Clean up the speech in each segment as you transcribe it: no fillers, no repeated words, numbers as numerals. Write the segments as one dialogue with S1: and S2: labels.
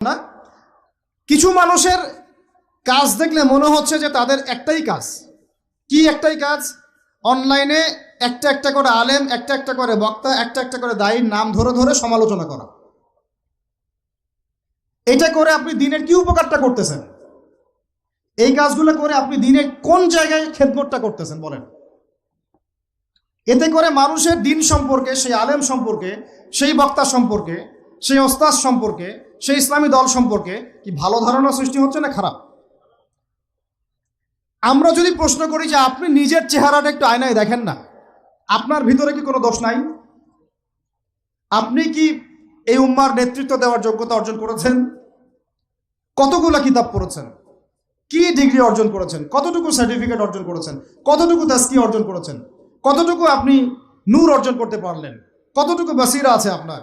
S1: না। কিছু মানুষের কাজ দেখলে মনে হচ্ছে যে তাদের একটাই কাজ। কি একটাই কাজ? অনলাইনে একটা একটা করে আলেম, একটা একটা করে বক্তা, একটা একটা করে দায়ীর নাম ধরে ধরে সমালোচনা করা। এটা করে আপনি দিনের কি উপকারটা করতেছেন? এই কাজগুলো করে আপনি দিনের কোন জায়গায় খেদমতটা করতেছেন বলেন? এতে করে মানুষের দিন সম্পর্কে, সেই আলেম সম্পর্কে, সেই বক্তা সম্পর্কে, সেই ওস্তাদ সম্পর্কে, সেই ইসলামী দল সম্পর্কে কি ভালো ধারণা সৃষ্টি হচ্ছে না খারাপ? আমরা যদি প্রশ্ন করি যে আপনি নিজের চেহারাটা একটু আয়নায় দেখেন না, আপনার ভিতরে কি কোনো দোষ নাই? আপনি কি এই উম্মার নেতৃত্ব দেওয়ার যোগ্যতা অর্জন করেছেন? কতগুলো কিতাব পড়েছেন? কি ডিগ্রি অর্জন করেছেন? কতটুকু সার্টিফিকেট অর্জন করেছেন? কতটুকু তাজকিয়া অর্জন করেছেন? কতটুকু আপনি নূর অর্জন করতে পারলেন? কতটুকু বাসিরা আছে আপনার?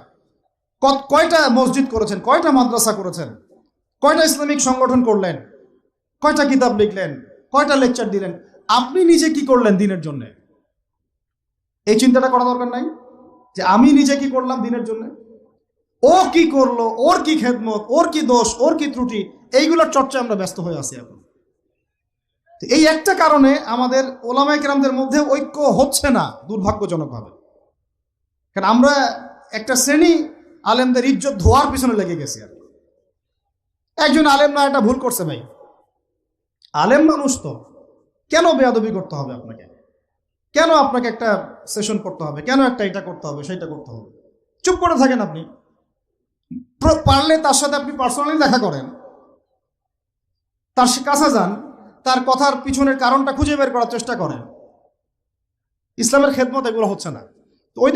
S1: কয়টা মসজিদ করেছেন? কয়টা মাদ্রাসা করেছেন? কয়টা ইসলামিক সংগঠন করলেন? কয়টা কিতাব লিখলেন? কয়টা লেকচার দিলেন? আপনি নিজে কি করলেন দিনের জন্য? এই চিন্তাটা করা দরকার নাই যে আমি নিজে কি করলাম দিনের জন্য? ও কি করলো, ওর কি খেদমত, ওর কি দোষ, ওর কি ত্রুটি, এইগুলোর চর্চা আমরা ব্যস্ত হয়ে আছি এখন। এই একটা কারণে আমাদের ওলামায়ে কেরামদের মধ্যে ঐক্য হচ্ছে না, দুর্ভাগ্যজনকভাবে। কারণ আমরা একটা শ্রেণী আলেমদের ইজ্জত ধোয়ার পিছনে লেগে গেছি। আর একজন আলেম না এটা ভুল করছে ভাই, আলেম মানুষ তো, কেন বেয়াদবি করতে হবে আপনাকে? কেন আপনাকে একটা সেশন করতে হবে? কেন একটা এটা করতে হবে, সেটা করতে হবে? চুপ করে থাকেন আপনি। পারলে তার সাথে আপনি পার্সোনালি দেখা করেন, তার কাছে যান, তার কথার পিছনের কারণটা খুঁজে বের করার চেষ্টা করেন। ইসলামের খেদমত এগুলো হচ্ছে না। তো ওই